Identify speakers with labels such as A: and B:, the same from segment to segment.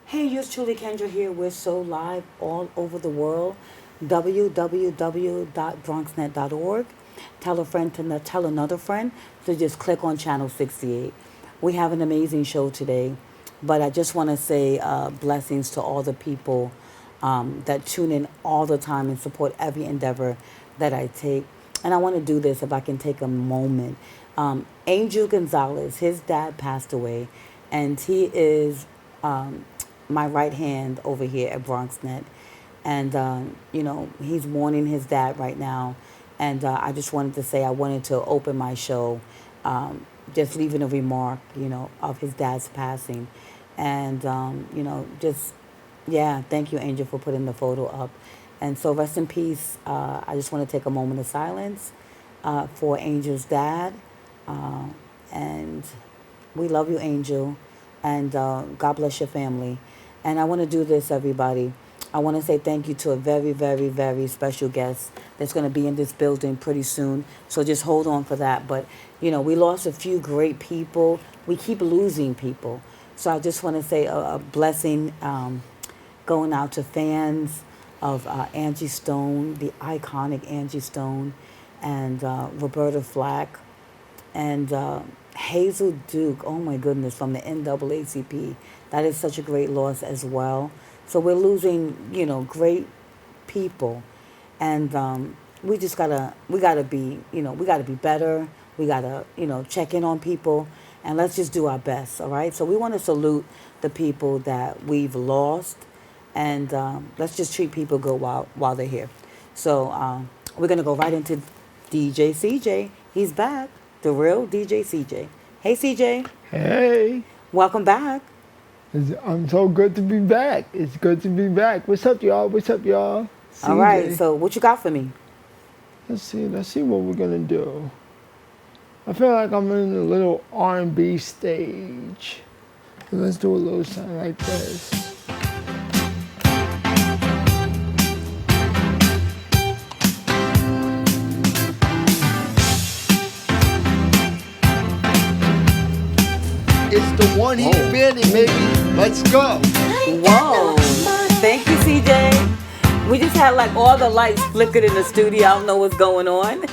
A: Hey, yours truly, Kendra here. We're so live all over the world. www.bronxnet.org. Tell a friend to tell another friend to just click on channel 68. We have an amazing show today, but I just want to say blessings to all the people that tune in all the time and support every endeavor that I take. And I want to do this if I can take a moment. Angel Gonzalez, his dad passed away, and he is my right hand over here at BronxNet. And, he's mourning his dad right now. And I just wanted to say I wanted to open my show just leaving a remark, of his dad's passing. And, just, yeah, thank you, Angel, for putting the photo up. And so rest in peace. I just want to take a moment of silence for Angel's dad. Uh, and we love you, Angel, and God bless your family. And I want to do this, everybody. I want to say thank you to a very, very, very special guest that's going to be in this building pretty soon. So just hold on for that. But, we lost a few great people. We keep losing people. So I just want to say a blessing going out to fans of Angie Stone, the iconic Angie Stone, and Roberta Flack and Hazel Duke, oh my goodness, from the NAACP. That is such a great loss as well. So we're losing, great people, and we gotta be, we gotta be better. We gotta, check in on people, and let's just do our best. All right. So we want to salute the people that we've lost, and let's just treat people good while they're here. So we're gonna go right into DJ CJ. He's back, the real DJ CJ. Hey CJ,
B: Hey,
A: welcome back.
B: I'm so good to be back. It's good to be back. What's up, y'all? What's up, y'all?
A: All right.
B: CJ.
A: So what you got for me?
B: Let's see what we're gonna do. I feel like I'm in a little R&B stage. So let's do a little something like this. It's the one here,
A: Whoa.
B: Benny, baby. Let's go.
A: Whoa. Thank you, CJ. We just had like all the lights flickered in the studio. I don't know what's going on.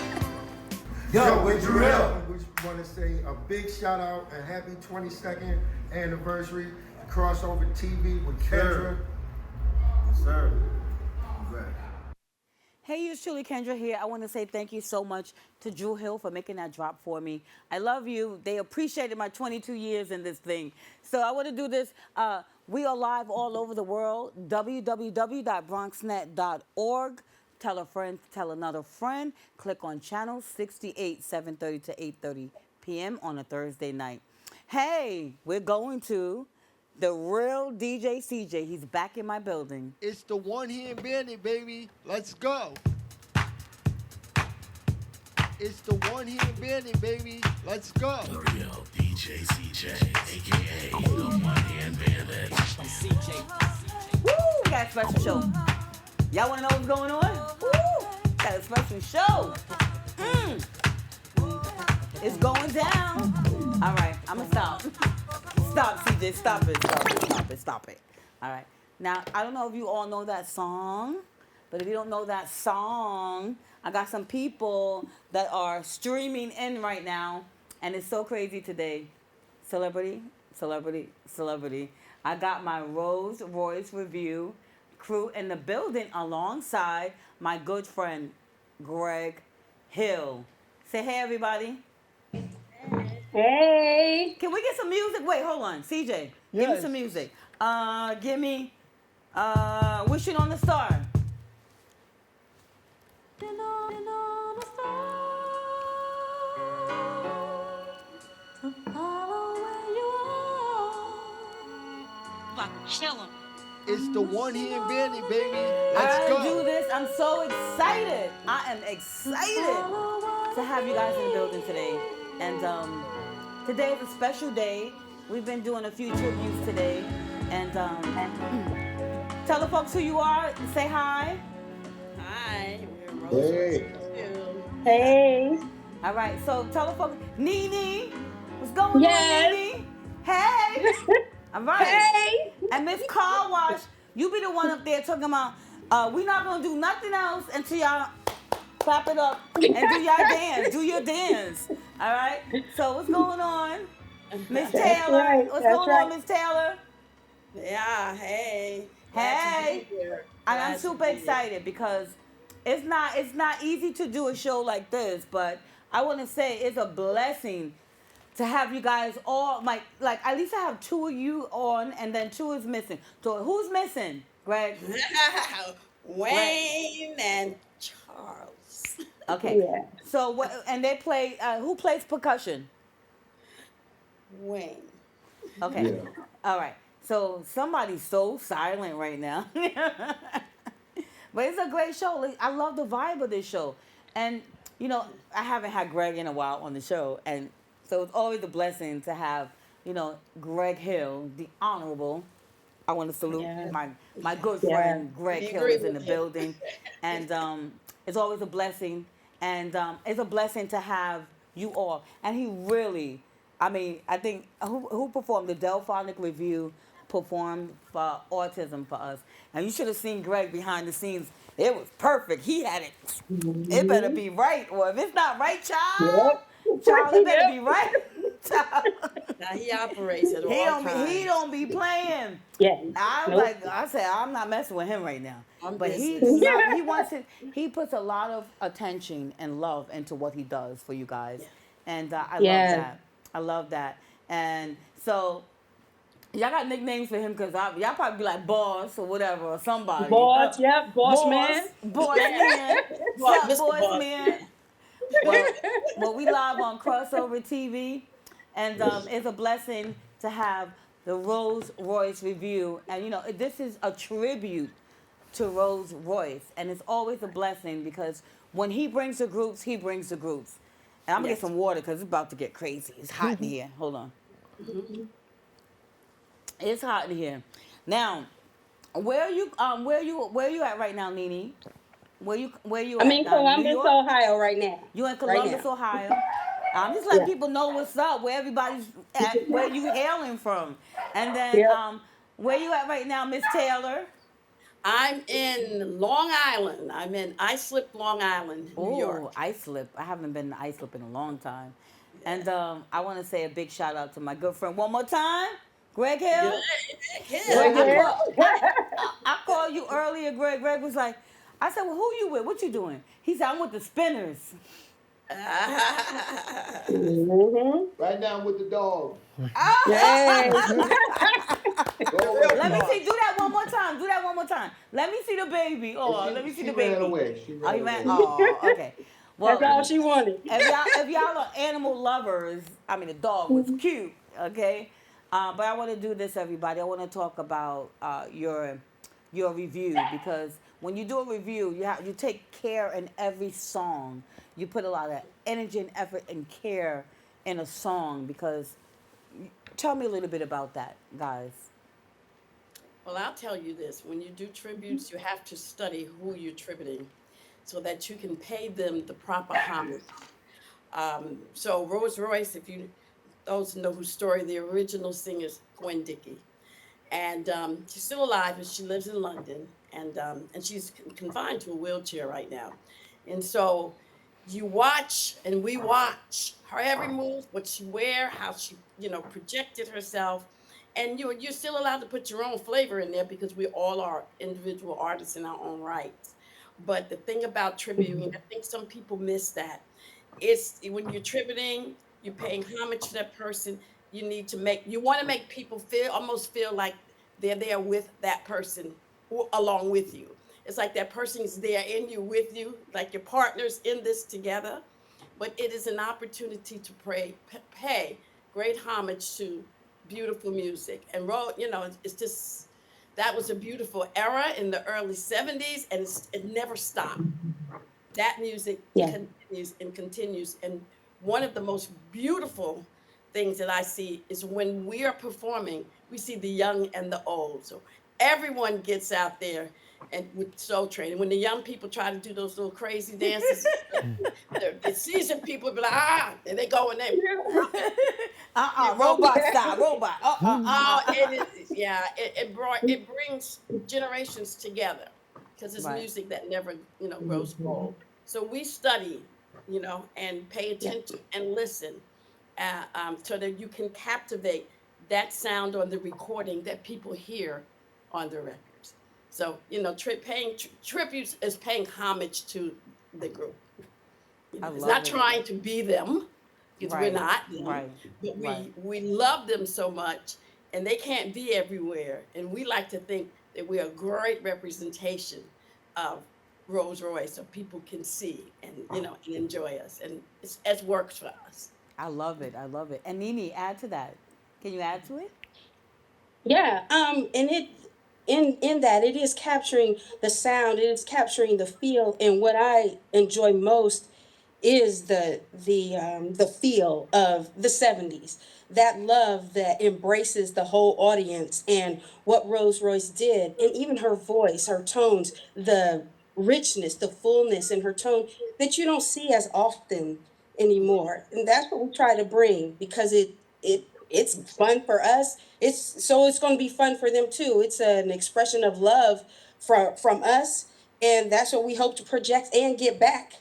C: Yo, with Drill. We want to say a big shout out and happy 22nd anniversary to Crossover TV with Kendra.
D: Yes, sir. Congrats.
A: Hey, it's truly Kendra here. I want to say thank you so much to Drew Hill for making that drop for me. I love you. They appreciated my 22 years in this thing. So I want to do this. We are live all over the world. www.bronxnet.org. Tell a friend, tell another friend. Click on channel 68, 7:30 to 8:30 p.m. on a Thursday night. Hey, we're going to the real DJ CJ. He's back in my building.
B: It's the one here, Benny, baby. Let's go. It's the one here, Benny, baby. Let's go.
E: The real DJ CJ, aka the one hand bandit.
A: Woo! We got a special show. Y'all want to know what's going on? Woo! Got a special show. It's going down. All right, I'm going to stop. Stop, CJ. Stop it. Stop it. Stop it. Stop it. All right. Now, I don't know if you all know that song, but if you don't know that song, I got some people that are streaming in right now, and it's so crazy today. Celebrity, celebrity, celebrity. I got my Rose Royce Revue crew in the building alongside my good friend, Greg Hill. Say hey, everybody.
F: Hey.
A: Can we get some music? Wait, hold on. CJ, give me
B: Yes.
A: some music. Give me Wishing on the Star.
B: It's the one here, Benny, baby. Let's
A: I
B: go.
A: do this. I'm so excited. I am excited to have you guys in the building today. And today is a special day. We've been doing a few tributes today. And tell the folks who you are. Say hi.
F: Hi, we're Rose Royce
C: Hey.
F: Revue.
G: Hey,
A: All right. So tell the folks. NiNi. What's going on,
G: yes,
A: NiNi? Hey. All right.
F: Hey.
A: And Miss Car Wash, you be the one up there talking about, we not gonna do nothing else until y'all clap it up and do y'all dance. Do your dance. All right. So what's going on, Miss
F: That's
A: Taylor?
F: right.
A: What's
F: That's
A: going on,
F: right.
A: Miss Taylor?
G: Yeah, hey, glad to be
A: Hey.
G: here.
A: And I'm
G: Glad to
A: super
G: be here.
A: excited because it's not easy to do a show like this, but I want to say it's a blessing to have you guys all like at least I have two of you on and then two is missing. So who's missing? Greg. Greg.
G: Wayne and Charles.
A: Okay.
F: Yeah.
A: So what? And they play. Who plays percussion?
G: Wayne.
A: Okay.
C: Yeah.
A: All right. So somebody's so silent right now. But it's a great show. Like, I love the vibe of this show. And, I haven't had Greg in a while on the show. And so it's always a blessing to have, Greg Hill, the Honorable. I want to salute
F: Yeah.
A: my good
F: Yeah.
A: friend Greg
G: We
A: Hill
G: agree
A: is in the
G: with you.
A: building. And it's always a blessing. And it's a blessing to have you all. And he really, I mean, I think, who performed the Delphonic Review performed for autism for us. And you should have seen Greg behind the scenes. It was perfect. He had it. It better
F: Mhm.
A: be right. Or if it's not right, child,
F: Yep.
A: child, it better
F: Yep.
A: be right. Child.
G: Now he operates at
A: He
G: all
A: don't be he
G: times.
A: don't be playing.
F: Yeah. Nope.
A: I said I'm not messing with him right now.
G: On
A: But he do
G: business.
A: not he wants it he puts a lot of attention and love into what he does for you guys.
G: Yeah.
A: And I love
F: Yeah.
A: that. I love that. And so y'all got nicknames for him because y'all probably be like boss or whatever or somebody.
F: Boss. Yep. Boss
A: Boss,
F: man.
A: boss man.
G: Boss,
A: Sup,
G: Mr.
A: boss
G: Boss
A: man.
G: Man.
A: Well, we live on Crossover TV, and it's a blessing to have the Rose Royce Revue. And this is a tribute to Rose Royce, and it's always a blessing because when he brings the groups, he brings the groups. And I'm gonna get
G: Yes.
A: some water because it's about to get crazy. It's hot in here. Hold on. It's hot in here. Now, where you at right now, NiNi? Where you
F: I'm
A: at?
F: in
A: New
F: Columbus,
A: York?
F: Ohio, right now.
A: You in
F: Right
A: Columbus,
F: now.
A: Ohio. I'm just letting
F: Yeah.
A: people know what's up, where everybody's at, where you hailing from. And then
F: Yep.
A: where you at right now, Miss Taylor?
G: I'm in Long Island. I'm in Islip, Long Island, New
A: Oh,
G: York.
A: Islip. I haven't been to Islip in a long time.
G: Yeah.
A: And I want to say a big shout out to my good friend one more time, Greg
G: Good.
A: Hill. Greg,
G: Hill.
F: Greg Hill.
A: I called you earlier, Greg. Greg was like, I said, well, who you with? What you doing? He said, I'm with the Spinners.
F: hmm
C: Right now with the dog.
F: Yes.
C: Go
G: Real
C: away.
A: Let me
G: dog.
A: see. Do that one more time. Do that one more time. Let me see the baby. Oh, let me see
C: She
A: the
C: ran
A: baby.
C: away. She
A: Oh,
C: ran
A: you ran.
C: away.
A: Oh, okay.
F: That's
A: Well,
F: all she wanted.
A: if y'all are animal lovers, I mean the dog was cute. Okay, but I want to do this, everybody. I want to talk about your review because when you do a review, you take care in every song. You put a lot of energy and effort and care in a song because. Tell me a little bit about that, guys.
G: Well, I'll tell you this. When you do tributes, you have to study who you're tributing so that you can pay them the proper homage. So Rose Royce, if you those who know whose story, the original singer is Gwen Dickey. And she's still alive, but she lives in London, and she's confined to a wheelchair right now. And so you watch, and we watch her every move, what she wear, how she projected herself, and you're still allowed to put your own flavor in there because we all are individual artists in our own rights. But the thing about tributing, I think some people miss that. It's when you're tributing, you're paying homage to that person. You want to make people almost feel like they're there with that person along with you. It's like that person is there in you with you, like your partners in this together. But it is an opportunity to pay great homage to beautiful music. And it's just that was a beautiful era in the early 70s, and it never stopped. That music
F: Yeah.
G: continues and continues. And one of the most beautiful things that I see is when we are performing, we see the young and the old. So everyone gets out there and with soul training. When the young people try to do those little crazy dances, the seasoned people be like, and they go and they
A: Robot style, robot.
G: oh, it is, yeah, it brings generations together because it's
A: Right.
G: music that never, grows old. So we study, and pay
F: Yeah.
G: attention and listen, so that you can captivate that sound on the recording that people hear on the records. So, paying tributes is paying homage to the group.
A: I
G: It's
A: love
G: not
A: it.
G: trying to be them because we're
A: Right.
G: not them,
A: Right.
G: but
A: Right.
G: we love them so much, and they can't be everywhere. And we like to think that we're a great representation of Rose Royce, so people can see and enjoy us, and it works for us.
A: I love it. I love it. And NiNi, add to that. Can you add to it?
F: Yeah, and in that it is capturing the sound, it is capturing the feel, and what I enjoy most is the feel of the 70s. That love that embraces the whole audience, and what Rose Royce did, and even her voice, her tones, the richness, the fullness in her tone that you don't see as often anymore. And that's what we try to bring, because it's fun for us. It's going to be fun for them too. It's an expression of love from us, and that's what we hope to project and get back.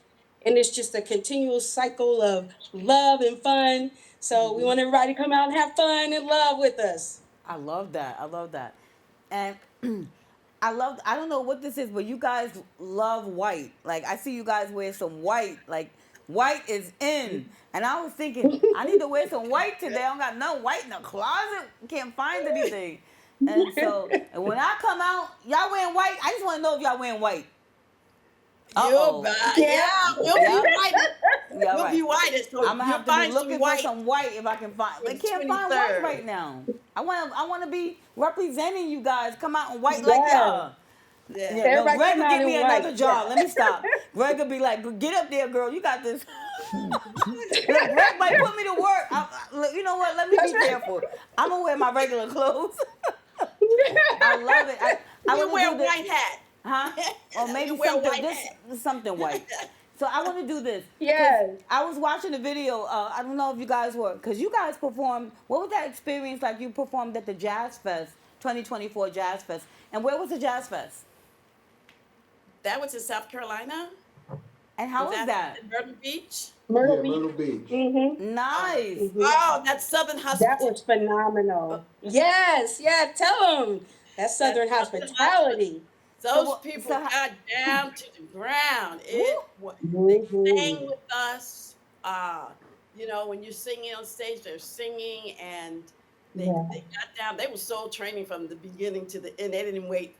F: And it's just a continual cycle of love and fun. So we want everybody to come out and have fun and love with us.
A: I love that. I love that. And I don't know what this is, but you guys love white. Like I see you guys wear some white. Like white is in. And I was thinking, I need to wear some white today. I don't got no white in the closet. Can't find anything. And when I come out, y'all wearing white? I just want to know if y'all wearing white. Uh
G: You'll
A: oh.
G: buy,
F: Yeah.
G: yeah, we'll be
A: Yep.
G: white.
A: Yeah,
G: We'll
A: right.
G: be white. So
A: I'm gonna
G: you'll
A: have to be
G: find some
A: looking for
G: white
A: some white if I can find.
G: for
A: I
G: the
A: can't find white
G: 23rd.
A: right now. I wanna be representing you guys. Come out in white like
F: Yes.
A: y'all.
G: Yeah.
A: Yeah, no,
F: Everybody
A: Greg
F: come
A: will
F: out
A: get
F: in
A: me
F: white.
A: another
F: Yes.
A: job. Let me stop. Greg will be like, get up there, girl. You got this. Look, Greg might put me to work. Look, you know what? Let me
F: That's
A: be
F: right.
A: careful. I'm gonna wear my regular clothes. I love it. I
G: You
A: want to
G: wear
A: do
G: a
A: the,
G: white hat.
A: huh? Or
G: You
A: maybe
G: wear a
A: something
G: white
A: this
G: hat.
A: something white. So I want to do this because
F: Yes.
A: I was watching the video. I don't know if you guys were, because you guys performed. What was that experience like? You performed at the Jazz Fest, 2024 Jazz Fest, and where was the Jazz Fest?
G: That was in South Carolina.
A: And how
G: Was
A: was
G: that
A: that?
G: in Myrtle Beach?
F: Myrtle
C: Yeah,
F: Beach.
C: Myrtle Beach.
F: Mm-hmm.
G: Oh,
A: Nice.
F: Mm-hmm.
G: that's Southern
F: That
G: Hospitality.
F: was phenomenal. Yes. Yeah. Tell them that's
G: That's
F: Southern
G: Southern Hospitality.
F: hospitality.
A: So
G: Those
A: what?
G: people
A: So how,
G: got down to the ground.
A: woo,
G: They
F: Mm-hmm.
G: sang with us. When you're singing on stage, they're singing, and they
F: Yeah.
G: got down. They were soul training from the beginning to the end. They didn't wait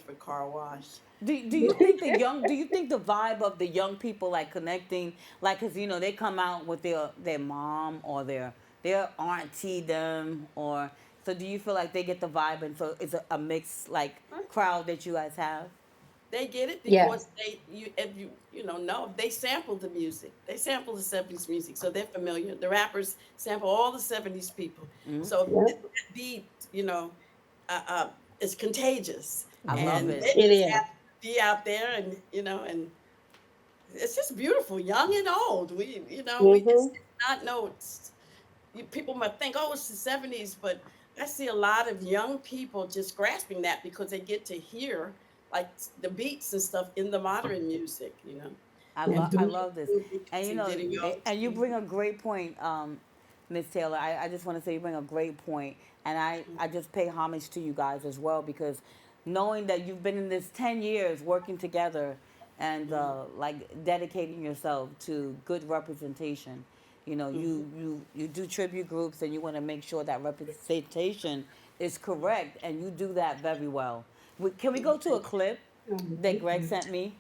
G: for car wash.
A: do you think do you think the vibe of the young people like connecting, like, because they come out with their mom or their auntie them, or so do you feel like they get the vibe, and so it's a mixed like crowd that you guys have?
G: They get it
F: Yeah.
G: because if you know they sample the music. They sample the 70s music, so they're familiar. The rappers sample all the 70s people. So
F: Yep.
G: that beat, is contagious,
A: I love
G: and
A: it.
G: they
F: It
G: just
F: is.
G: have to be out there, and it's just beautiful, young and old. We just
F: Mm-hmm.
G: did not know. People might think, oh, it's the 70s, but I see a lot of young people just grasping that because they get to hear like the beats and stuff in the modern music. And
A: I
G: doing
A: love this, and
G: music videos.
A: and you bring a great point, Miss Taylor. I just want to say you bring a great point, and I just pay homage to you guys as well, because knowing that you've been in this 10 years working together, and like dedicating yourself to good representation. You do tribute groups, and you want to make sure that representation is correct, and you do that very well. Can we go to a clip that Greg sent me,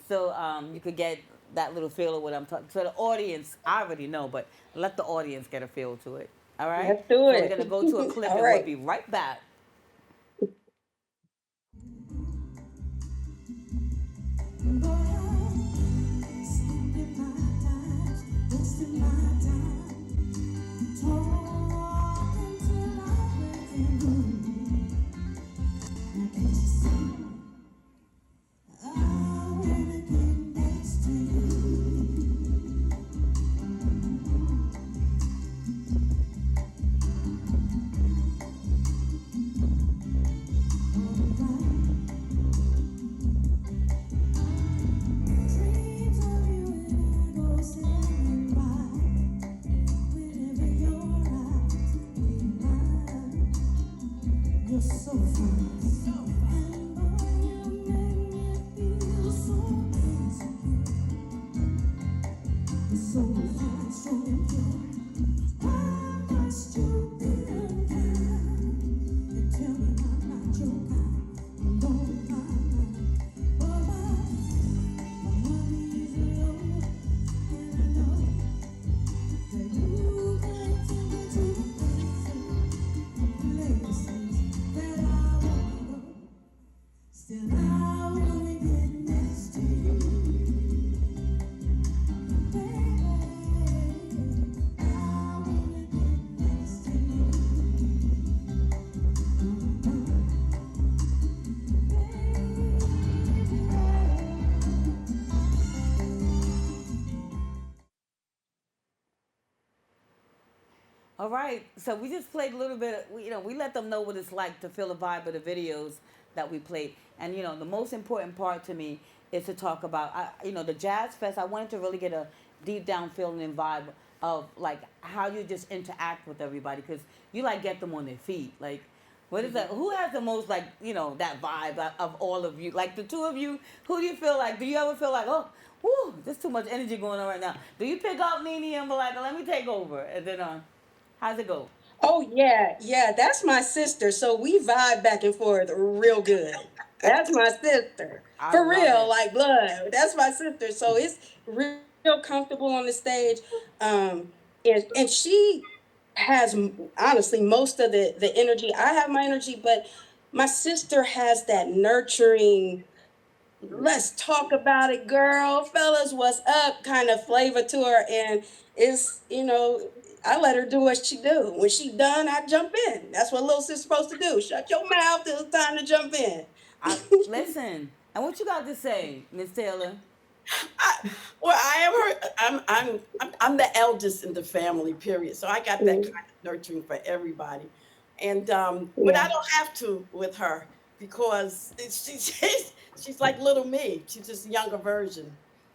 A: so you could get that little feel of what I'm talking. So the audience, I already know, but let the audience get a feel to it. All right.
F: Let's do
A: So we're gonna go to a
F: it.
A: clip,
F: All
A: and we'll
F: right.
A: be right back. All right, so we just played a little bit. We let them know what it's like to feel the vibe of the videos that we played, and the most important part to me is to talk about, the Jazz Fest. I wanted to really get a deep down feeling and vibe of like how you just interact with everybody because you like get them on their feet. Like, what is that? Who has the most like that vibe of all of you? Like the two of you, who do you feel like? Do you ever feel like, oh, whoo, there's too much energy going on right now? Do you pick up NiNi and be like, let me take over, and then how's it go?
F: Oh yeah, yeah, that's my sister. So we vibe back and forth real good. That's my sister.
A: I
F: For
A: love
F: real,
A: it.
F: like blood. That's my sister. So it's real comfortable on the stage. And she has honestly most of the energy. I have my energy, but my sister has that nurturing, let's talk about it, girl, fellas, what's up kind of flavor to her. And it's, I let her do what she do. When she done, I jump in. That's what little sister's supposed to do. Shut your mouth till it's time to jump in.
A: I listen. And what you got to say, Miss Taylor?
G: I, well, I am her. I'm the eldest in the family. Period. So I got that
F: Mm,
G: kind of nurturing for everybody, and but I
F: yeah.
G: don't have to with her because she's like little me. She's just a younger version,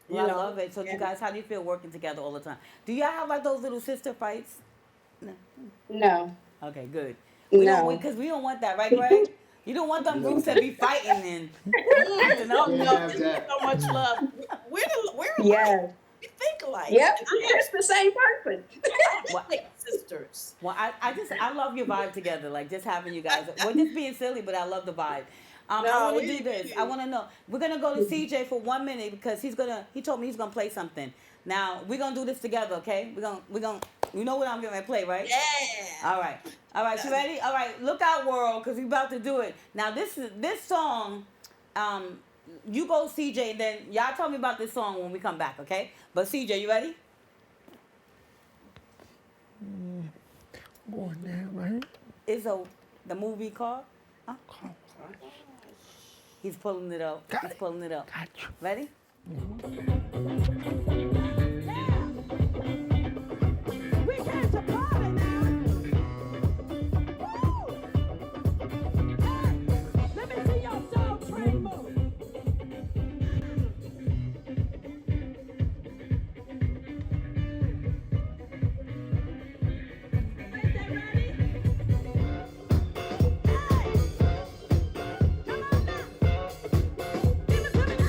A: Well,
G: you
A: I
G: know.
A: love it. So, you
G: And
A: guys, how do you feel working together all the time? Do y'all have like those little sister fights? No.
F: No,
A: Okay, good. We don't,
F: no.
A: because we don't want that, right, Greg? You don't want them groups
D: No,
A: to be fighting and acting up.
D: can't
G: no,
D: have
G: give me
D: that.
G: so much love. We're alike.
F: Yeah.
G: We think alike,
F: Yep.
G: and
F: It's the same person.
G: I am
A: Well,
G: like sisters.
A: Well, I love your vibe together. Like just having you guys. We're just being silly, but I love the vibe. I
G: No,
A: want to do
G: we
A: this. I
G: do.
A: want to know. We're gonna go to CJ for 1 minute because he's gonna. He told me he's gonna play something. Now we're gonna do this together, okay? We're gonna. You know what I'm gonna play, right?
G: Yeah.
A: All right. All right. You ready? All right. Look out, world, because we about to do it. Now this song. Um, you go, CJ, and then y'all tell me about this song when we come back, okay? But CJ, you ready?
B: Going there, right?
A: Is the movie called? Huh? He's pulling it up.
B: Got
A: He's
B: it.
A: pulling it up.
B: Got you.
A: Ready?
H: We came to party now. Let me see your soul train move. Is that ready? Come on now. Give it to me now.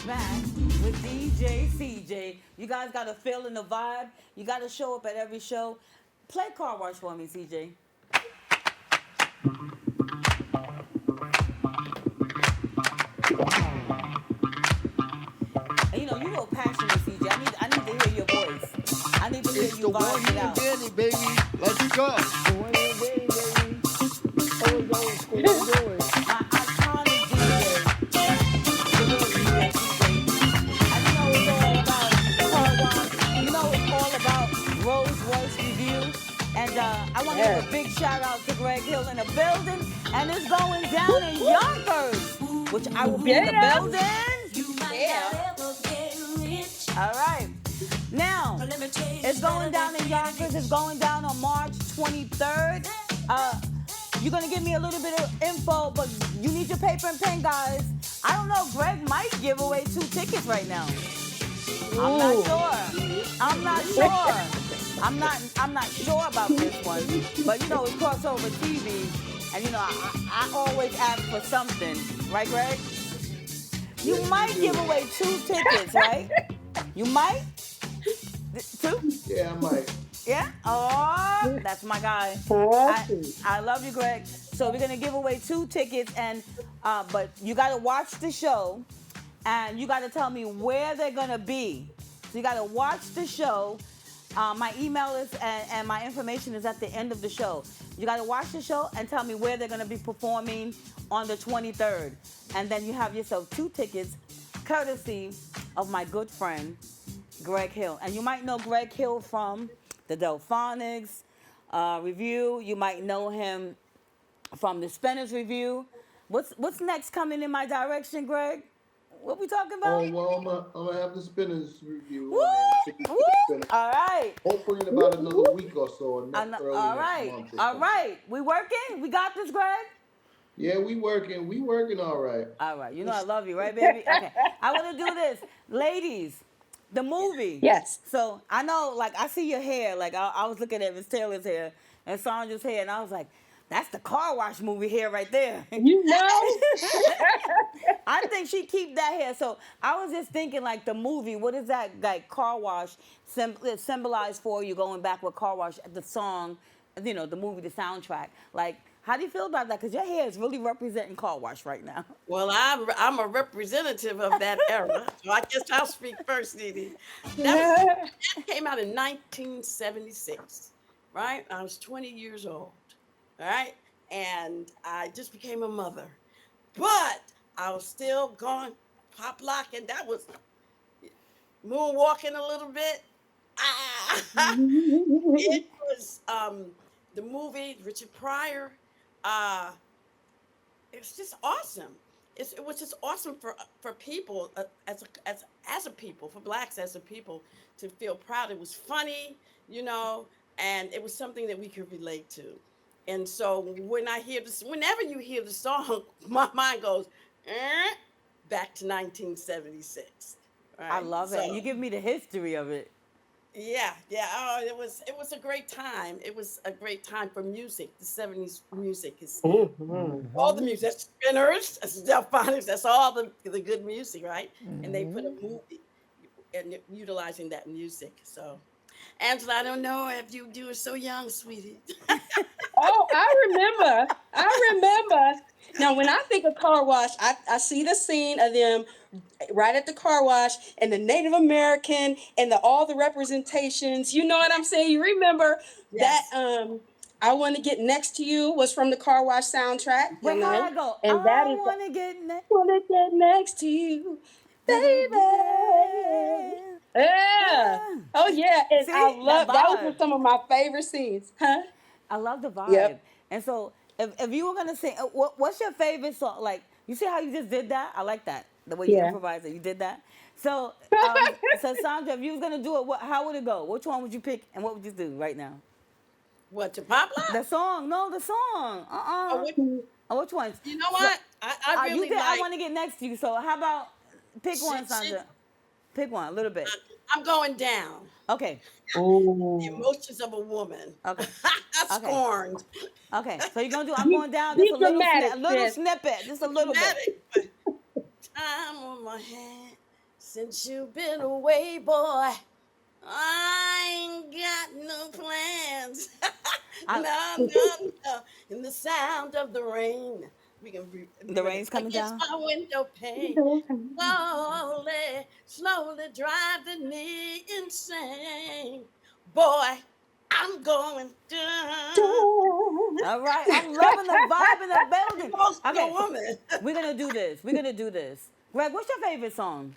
A: back with DJ CJ. You guys got to feel in the vibe. You got to show up at every show. Play Car Wash for me, CJ. And you know passionate, CJ. I need to hear your voice. I need to hear
C: It's
A: you
C: the one
A: vibe it
C: year
A: out.
C: Danny, baby. Let's go.
B: The one year day, baby. Always old school. Let's do it.
A: My iconic DJ, the real DJ CJ. And it's all about car wash. It's all about Rose Royce Revue. And I want to give a
F: Yes.
A: big shout out to Greg Hill in the building. And it's going down in Yonkers, which I will be in the
F: Yeah.
A: building.
F: Yeah.
A: All right. Now, it's going down in Yonkers. It's going down on March 23rd. You're going to give me a little bit of info, but you need your paper and pen, guys. I don't know. Greg might give away 2 tickets right now. I'm not
F: Ooh.
A: sure. I'm not sure. I'm not sure about this one. But it's crossover TV. And I always ask for something. Right, Greg? You might give away 2 tickets, right? You might? 2?
C: Yeah, I might.
A: Yeah? Oh, that's my guy. I,
F: Awesome.
A: I love you, Greg. So we're gonna give away 2 tickets, and but you gotta watch the show, and you gotta tell me where they're gonna be. So you gotta watch the show. My email is and my information is at the end of the show. You gotta watch the show and tell me where they're gonna be performing on the 23rd, and then you have yourself 2 tickets, courtesy of my good friend Greg Hill. And you might know Greg Hill from the Delphonics review. You might know him from the Spinners review. What's next coming in my direction, Greg? What we talking about?
C: Oh well, I'm gonna have the spinners review
A: Woo!
C: on there. Tickets
A: Woo!
C: to the spinners.
A: All right.
C: Hopefully in about another week or so, or early
A: All
C: next
A: right.
C: month. Or
A: All
C: something.
A: right. We working? We got this, Greg?
C: Yeah, we working. We working all right.
A: All right. You know I love you, right, baby? Okay. I want to do this. Ladies, the movie.
F: Yes.
A: So I know, like, I see your hair. Like, I was looking at Miss Taylor's hair and Sandra's hair, and I was like, that's the car wash movie hair right there.
F: You know?
A: I think she keep that hair. So I was just thinking, like, the movie, what is that, like, car wash symbolize for you going back with car wash, the song, the movie, the soundtrack? Like, how do you feel about that? Because your hair is really representing car wash right now.
G: Well, I'm a representative of that era, so I guess I'll speak first, NiNi. That came out in 1976, right? I was 20 years old, all right? And I just became a mother. But I was still going pop lock, and that was moonwalking a little bit. It was the movie, Richard Pryor. Uh, it was just awesome. It was just awesome for people as a people, for blacks as a people, to feel proud. It was funny, and it was something that we could relate to. And so when I hear this, whenever you hear the song, my mind goes back to 1976.
A: I
G: Right?
A: love it. And you give me the history of it.
G: Yeah, yeah. Oh, it was a great time. It was a great time for music. The 70s music is all the music. That's Spinners, that's Delphonics, that's all the good music, right? And they put a movie and utilizing that music. So, Angela, I don't know if you were so young, sweetie.
F: Oh, I remember. I remember. Now, when I think of car wash, I see the scene of them right at the car wash and the Native American and all the representations. You know what I'm saying? You remember
G: Yes.
F: that I Want to Get Next to You was from the car wash soundtrack,
A: Wait, how I go?
F: and that
A: I
F: is
A: want to get next.
F: Want to Get Next to You, baby. Yeah. Oh yeah, and
A: See,
F: I love
A: that
F: those
A: vibe.
F: were some of my favorite scenes. Huh?
A: I love the vibe.
F: Yep.
A: And so, if you were gonna sing, what's your favorite song? Like, you see how you just did that? I like that, the way you
F: Yeah.
A: improvised it. You did that. So, so Sandra, if you was gonna do it, how would it go? Which one would you pick, and what would you do right now?
G: What, to pop lock?
A: The song? No, the song.
G: Oh,
A: Which ones?
G: you know what? I
A: You
G: really
A: did. I
G: like.
A: want to get next to you. So, how about pick one,
G: Shit,
A: Sandra? Pick one, a little bit.
G: I'm going down.
A: Okay.
G: The emotions of a woman.
A: Okay.
G: Scorned.
A: Okay. So you're gonna do. I'm going down.
F: Be
A: Just a little,
F: dramatic,
A: a little
F: sis.
A: snippet. Just a little bit.
G: Dramatic, but time on my hand. Since you've been away, boy, I ain't got no plans.
A: I,
G: No, no, no. In the sound of the rain, we
A: the
G: gonna
A: rain's
G: play
A: coming
G: against
A: down.
G: my window pane. Slowly, slowly driving me insane. Boy, I'm going down.
A: All right, I'm loving the vibe in the building.
G: Lost to a
A: Okay,
G: woman.
A: we're gonna do this. We're gonna do this. Greg, what's your favorite song?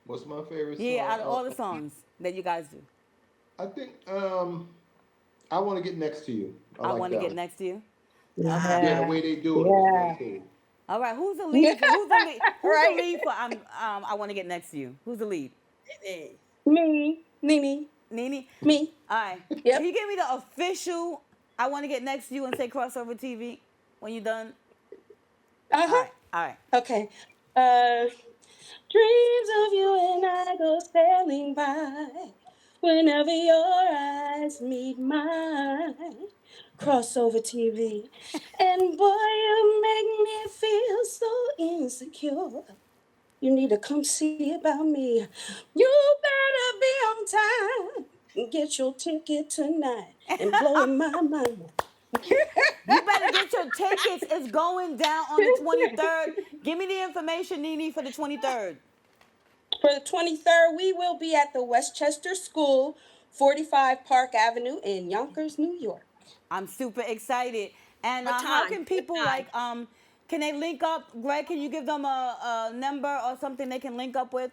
D: What's my favorite
A: Yeah,
D: song?
A: out of all the songs that you guys do,
D: I think I want to get next to you. I
A: I
D: like
A: want to
D: that
A: get
D: one.
A: next to you. Ah,
D: Yeah, the
F: Yeah.
D: way they do it is
F: Yeah.
D: real cool.
A: all right. Who's the lead? Who's the lead? Who's the
F: Right.
A: lead for I want to get next to you. Who's the lead?
G: Hey,
F: Me. Mimi.
A: NiNi.
F: Me.
A: All right. Can
F: Yep.
A: you give me the official? I want to get next to you and say crossover TV when you're done. All
F: Uh-huh.
A: right. All right.
F: Okay. Uh Dreams of you and I go sailing by. Whenever your eyes meet mine. Crossover TV. And boy, you make me feel so insecure. You need to come see about me. You better be on time and get your ticket tonight and blowing my mind.
A: You better get your tickets. It's going down on the 23rd. Give me the information, NiNi, for the 23rd.
F: For the 23rd, we will be at the Westchester School, 45 Park Avenue in Yonkers, New York.
A: I'm super excited. And
G: what
A: how
G: time?
A: can
G: What
A: people
G: time?
A: can they link up? Greg, can you give them a number or something they can link up with?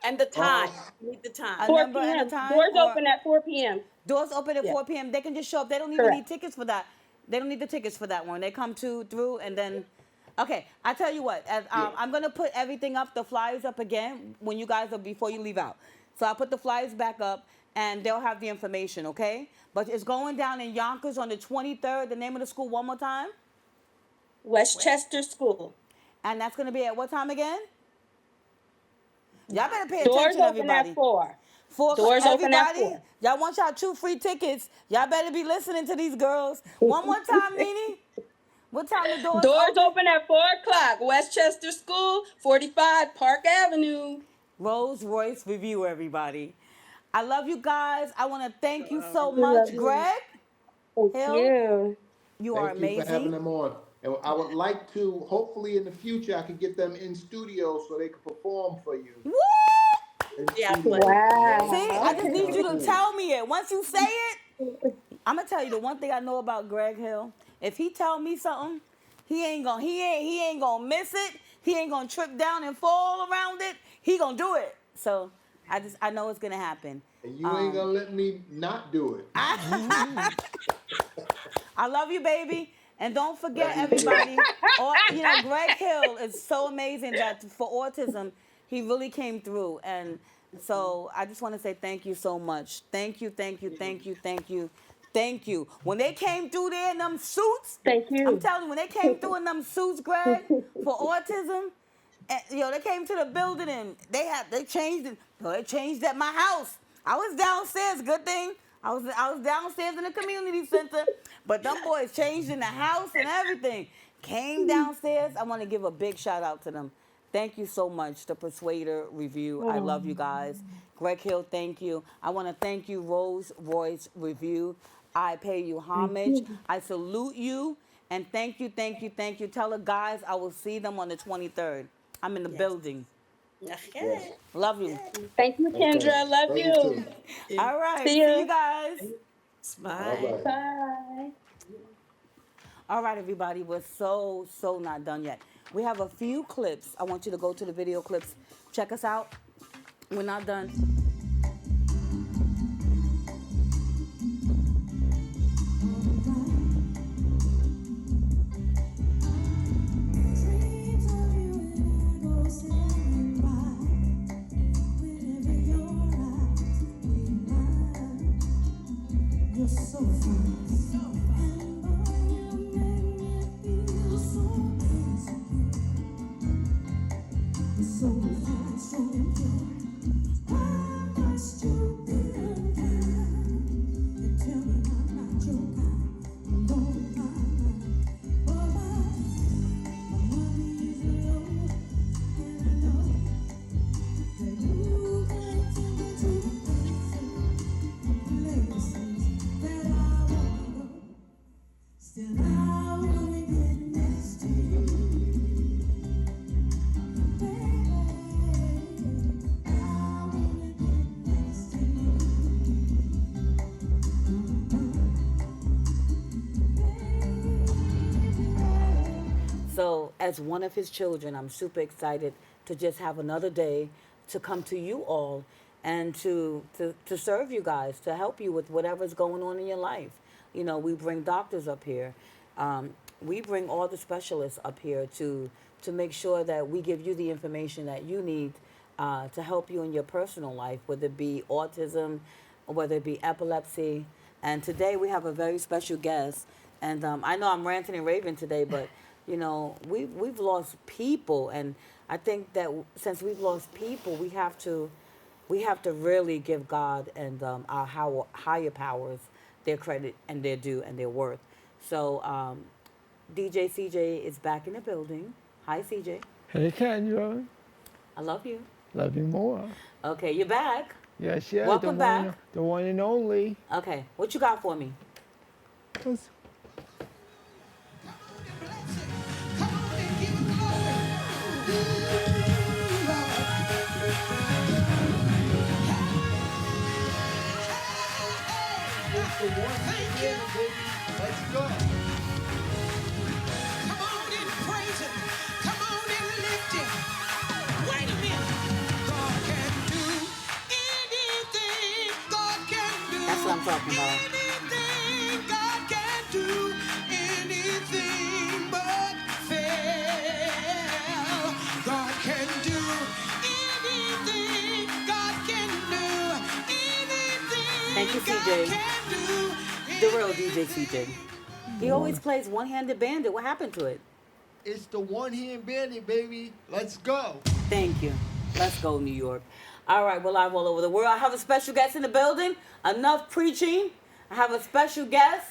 G: And the time.
D: Uh,
G: We need the
A: A
G: time.
F: 4
A: number and a
F: p.m.
A: time,
F: Doors
A: or
F: open at 4 p.m.
A: doors open at
F: Yeah,
A: 4 p.m. They can just show up. They don't even need
F: correct.
A: tickets for that. They don't need the tickets for that one. They come to through and then. Okay, I tell you what.
D: yeah.
A: I'm gonna put everything up, the flyers up again when you guys are before you leave out. So I'll put the flyers back up and they'll have the information. Okay, but it's going down in Yonkers on the 23rd. The name of the school one more time,
F: Westchester School.
A: and that's gonna be at what time again? Y'all better pay
F: Doors
A: attention,
F: open at
A: everybody.
F: 4.
A: 4 o'clock.
F: Doors open at
A: Everybody,
F: 4.
A: y'all want y'all 2 free tickets. Y'all better be listening to these girls. One more time, NiNi. What time the doors
F: Doors
A: open?
F: open at 4 o'clock. Westchester School, 45 Park Avenue.
A: Rose Royce Revue, everybody. I love you guys. I want to thank you so
F: We love
A: much.
F: you.
A: Greg
F: Thank
A: Hill,
F: you.
A: you are
D: Thank you for having
A: amazing.
D: them on. And I would like to, hopefully in the future, I can get them in studio so they can perform for you
A: Woo!
D: in
G: Yeah,
D: studio.
G: but
A: See,
F: Wow.
A: I just
D: That'd be
A: need
D: kind
A: you
D: of
A: to
D: cool.
A: tell me it. Once you say it, I'm gonna tell you the one thing I know about Greg Hill. If he tell me something, he ain't gonna miss it. He ain't gonna trip down and fall around it. He gonna do it. So I know it's gonna happen.
D: And you ain't
A: Um,
D: gonna let me not do it.
A: I love you, baby. And don't forget,
D: Love you too.
A: everybody, Greg Hill is so amazing that for autism, he really came through. And so I just want to say thank you so much. Thank you, thank you, thank you, thank you, thank you. When they came through there in them suits,
F: Thank
A: I'm
F: you.
A: telling you, when they came through in them suits, Greg, for autism, and, they came to the building and they changed it. They changed at my house. I was downstairs. Good thing I was downstairs in the community center, but them boys changed in the house and everything. Came downstairs. I want to give a big shout out to them. Thank you so much, the Persuader Review. I love you guys. Greg Hill, thank you. I want to thank you, Rose Royce Review. I pay you
F: Thank
A: homage.
F: you.
A: I salute you. And thank you, thank you, thank you. Tell the guys I will see them on the 23rd. I'm in the
G: yes.
A: building.
D: Yes.
G: Okay.
A: Love you.
F: Thank you,
D: Okay.
F: Kendra. Love
D: Love you
F: you.
D: too.
A: All right.
F: See
A: See you
F: you.
A: guys.
D: All
G: Bye.
D: right.
F: Bye.
A: All right, everybody. We're so not done yet. We have a few clips. I want you to go to the video clips. Check us out. We're not done.
H: You're so fine. And boy, you make me feel so insecure. So fine, so pure. Why must you be unkind? You tell me I'm not your kind. I'm blowing my mind. Oh, my money is low, and I know
A: as one of his children, I'm super excited to just have another day to come to you all and to serve you guys, to help you with whatever's going on in your life. You know, we bring doctors up here. We bring all the specialists up here to make sure that we give you the information that you need to help you in your personal life, whether it be autism, whether it be epilepsy. And today we have a very special guest. And I know I'm ranting and raving today, but you know we've lost people, and I think that since we've lost people, we have to really give God and our higher powers their credit and their due and their worth. So DJ CJ is back in the building. Hi CJ,
B: Hey, Kendra.
A: I love you.
B: Love you more.
A: Okay, you're back.
B: Yes, yes,
A: Welcome back.
B: the one and only.
A: Okay, what you got for me?
B: What's-
H: Let's go. Come on and praise him. Come on and lift him. Wait a minute. God can do anything. God can do
A: That's what I'm talking about.
H: anything. God can do anything but fail. God can do anything. God can do anything.
A: Thank you,
H: God
A: CJ.
H: can do
A: The real DJ CJ. He always plays one-handed bandit. What happened to it?
C: It's the one-hand bandit, baby. Let's go.
A: Thank you. Let's go, New York. All right, we're live all over the world. I have a special guest in the building. Enough preaching. I have a special guest.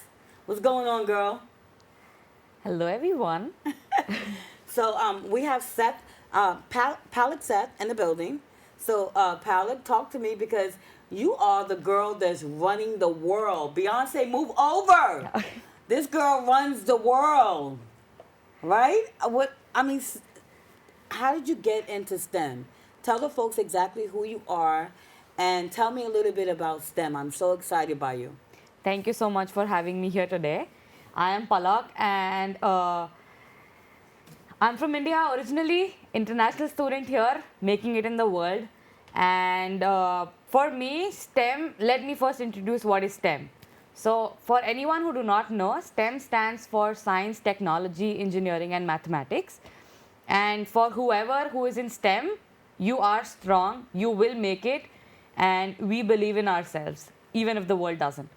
A: What's going on, girl?
I: Hello, everyone.
A: So we have Seth, Palak Seth in the building. So Palak, talk to me because you are the girl that's running the world. Beyonce, move over. This girl runs the world, right? How did you get into STEM? Tell the folks exactly who you are, and tell me a little bit about STEM. I'm so excited by you.
I: Thank you so much for having me here today. I am Palak, and I'm from India originally, international student here, making it in the world. And for me, STEM, let me first introduce what is STEM. So for anyone who do not know, STEM stands for science, technology, engineering, and mathematics. And for whoever who is in STEM, you are strong, you will make it, and we believe in ourselves, even if the world doesn't.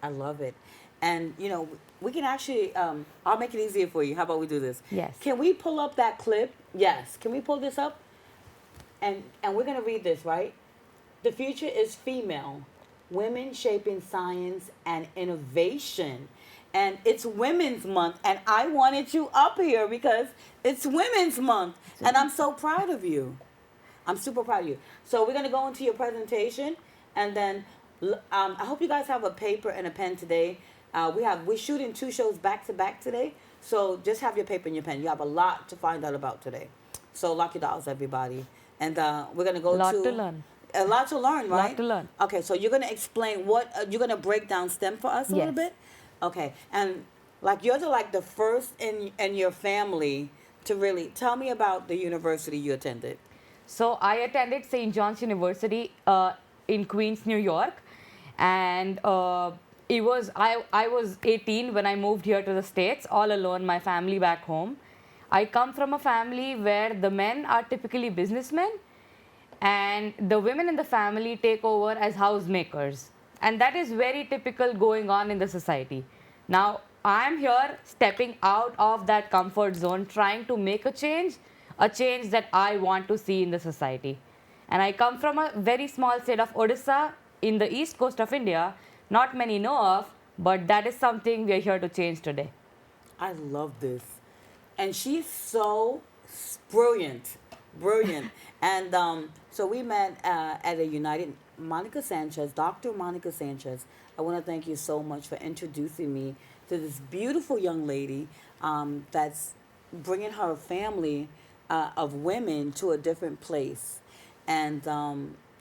A: I love it. And, you know, we can actually, I'll make it easier for you. How about we do this?
I: Yes.
A: Can we pull up that clip? Yes. Can we pull this up? And we're going to read this, right? The future is female. Women shaping science and innovation. And it's Women's Month. And I wanted you up here because it's Women's Month. And I'm so proud of you. I'm super proud of you. So we're going to go into your presentation. And then I hope you guys have a paper and a pen today. We're shooting 2 shows back to back today. So just have your paper and your pen. You have a lot to find out about today. So lock your dolls, everybody. And we're going to go
I: Lot to learn.
A: A lot to learn, right?
I: Lot to learn.
A: Okay, so you're going to explain what, you're going to break down STEM for us a little
I: Yes.
A: bit? Okay, and like you're the first in your family to really, tell me about the university you attended.
I: So I attended St. John's University in Queens, New York, and I was 18 when I moved here to the States, all alone, my family back home. I come from a family where the men are typically businessmen, and the women in the family take over as housemakers, and that is very typical going on in the society. Now I'm here stepping out of that comfort zone, trying to make a change that I want to see in the society. And I come from a very small state of Odisha in the east coast of India, not many know of, but that is something we are here to change today.
A: I love this. And she's so brilliant, brilliant. And so we met at a United, Monica Sanchez, Dr. Monica Sanchez. I want to thank you so much for introducing me to this beautiful young lady that's bringing her family of women to a different place. And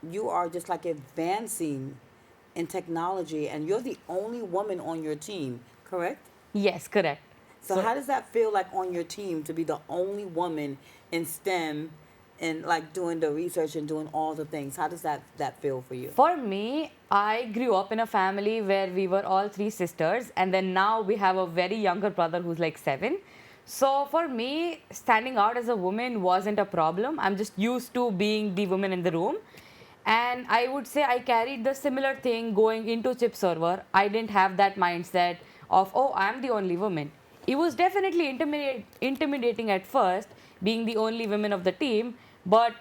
A: you are just like advancing in technology, and you're the only woman on your team, correct?
I: Yes, correct.
A: So how does that feel like on your team to be the only woman in STEM and like doing the research and doing all the things? How does that feel for you?
I: For me, I grew up in a family where we were all three sisters, and then now we have a very younger brother who's like 7. So for me, standing out as a woman wasn't a problem. I'm just used to being the woman in the room. And I would say I carried the similar thing going into chip server. I didn't have that mindset of, oh, I'm the only woman. It was definitely intimidating at first, being the only woman of the team, but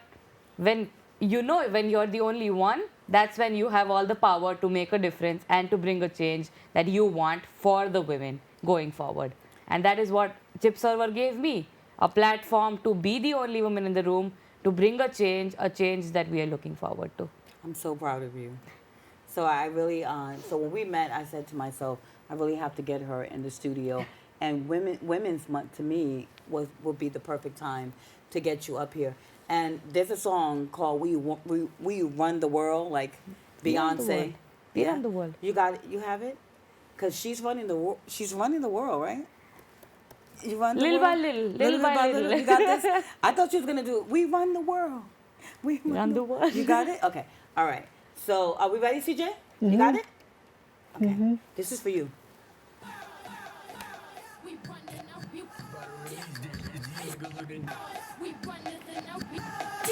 I: when when you're the only one, that's when you have all the power to make a difference and to bring a change that you want for the women going forward. And that is what chip server gave me, a platform to be the only woman in the room, to bring a change that we are looking forward to.
A: I'm so proud of you. So I really, so when we met, I said to myself, I really have to get her in the studio. And Women's Month to me would be the perfect time to get you up here. And there's a song called "We Run the World," like
I: We run the
A: Beyonce.
I: world. We run the world.
A: You got it. You have it, because she's running the world. She's running the world, right? You run the
I: Little
A: world?
I: by little by little.
A: You got this. I thought you was gonna do. We run the world. We
I: Run the world.
A: You got it. Okay. All right. So are we ready, CJ? You got it. Okay. This is for you.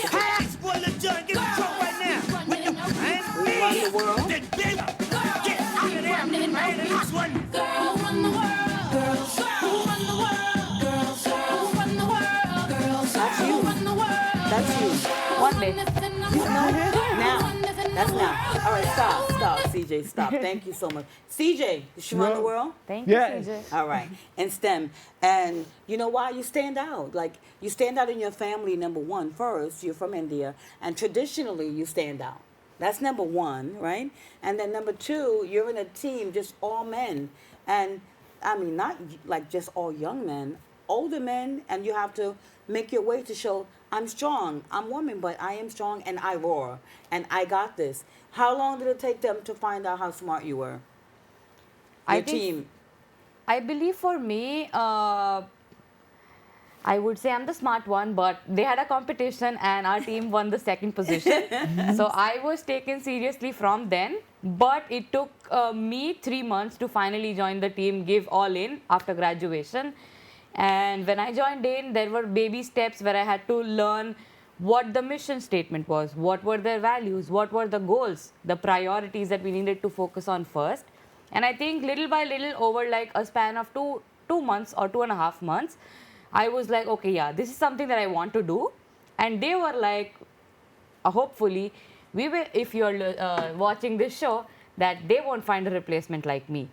H: Pass for the joint, get drunk right now. With the
A: We run the world.
H: get out of there, man. This one. Girls run the world. Girls who run the world. Girls who run the world. Girls
A: That's you.
H: who run the world.
A: That's you.
I: One day.
A: Now. That's now. All right. Stop, CJ. Stop. Thank you so much, CJ. Did she run the world?
I: Thank you,
B: Yes.
I: CJ.
A: All right. In STEM. And you know why? You stand out. Like, you stand out in your family, number one. First, you're from India. And traditionally, you stand out. That's number one, right? And then number two, you're in a team, just all men. And, I mean, not like just all young men, older men. And you have to make your way to show, I'm strong. I'm woman, but I am strong and I roar. And I got this. How long did it take them to find out how smart you were?
I: I
A: Your
I: think-
A: team.
I: I believe for me, I would say I'm the smart one, but they had a competition and our team won the second position. So I was taken seriously from then, but it took me 3 months to finally join the team, give all in after graduation. And when I joined in, there were baby steps where I had to learn what the mission statement was, what were their values, what were the goals, the priorities that we needed to focus on first. And I think little by little, over like a span of two months or 2.5 months, I was like, okay, yeah, this is something that I want to do. And they were like, hopefully, we will, if you're watching this show, that they won't find a replacement like me.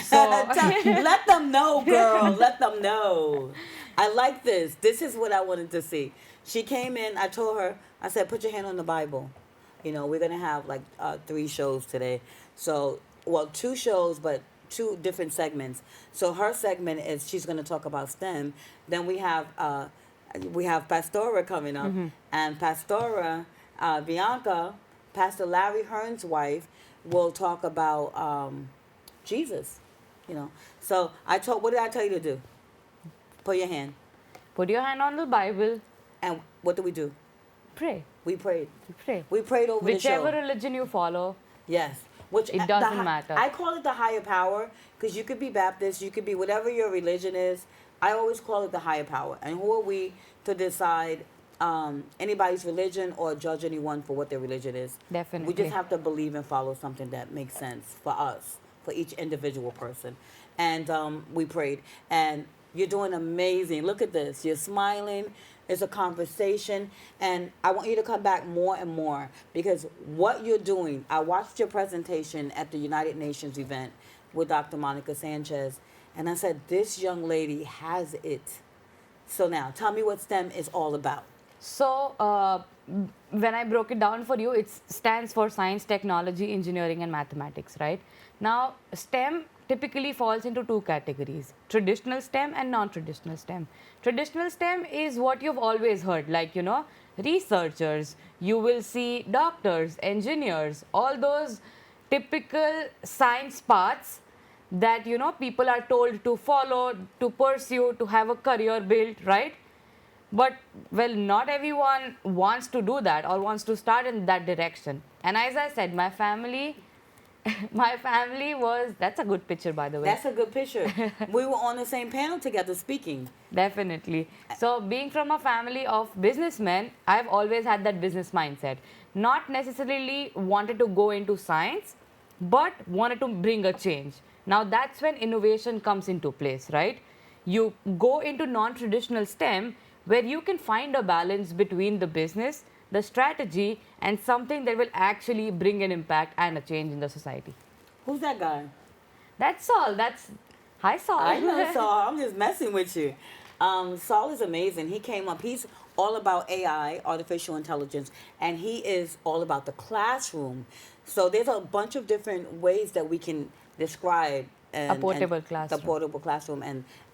I: So
A: Let them know, girl. Let them know. I like this. This is what I wanted to see. She came in. I told her, I said, put your hand on the Bible. You know, we're going to have like 3 shows today. So, well, 2 shows, but 2 different segments. So her segment is she's going to talk about STEM. Then we have Pastora coming up. And Pastora, Bianca, Pastor Larry Hearn's wife, will talk about Jesus, you know. So what did I tell you to do? Put your hand.
I: put your hand on the Bible,
A: And what do we do?
I: pray.
A: We prayed.
I: Pray.
A: We prayed over
I: Whichever
A: the show.
I: religion you follow,
A: Yes. Which
I: It doesn't matter.
A: I call it the higher power because you could be Baptist, you could be whatever your religion is. I always call it the higher power. And who are we to decide anybody's religion or judge anyone for what their religion is?
I: Definitely.
A: We just have to believe and follow something that makes sense for us, for each individual person. And we prayed. And you're doing amazing. Look at this. You're smiling. It's a conversation. And I want you to come back more and more because what you're doing, I watched your presentation at the United Nations event with Dr. Monica Sanchez. And I said, this young lady has it. So now, tell me what STEM is all about.
I: So, when I broke it down for you, it stands for science, technology, engineering, and mathematics, right? Now, STEM typically falls into 2 categories, traditional STEM and non-traditional STEM. Traditional STEM is what you've always heard, like, you know, researchers, you will see doctors, engineers, all those typical science paths that people are told to follow, to pursue, to have a career built, right? But well, not everyone wants to do that or wants to start in that direction. And as I said, my family my family was, that's a good picture, by the way.
A: That's a good picture. We were on the same panel together speaking.
I: Definitely. So, being from a family of businessmen, I've always had that business mindset. Not necessarily wanted to go into science, but wanted to bring a change. Now, that's when innovation comes into place, right? You go into non traditional STEM where you can find a balance between the business, the strategy, and something that will actually bring an impact and a change in the society.
A: Who's that guy?
I: That's all. That's hi, Saul.
A: I know Saul. I'm just messing with you. Saul is amazing. He came up. He's all about AI, artificial intelligence, and he is all about the classroom. So there's a bunch of different ways that we can describe
I: A portable
A: the
I: classroom.
A: portable classroom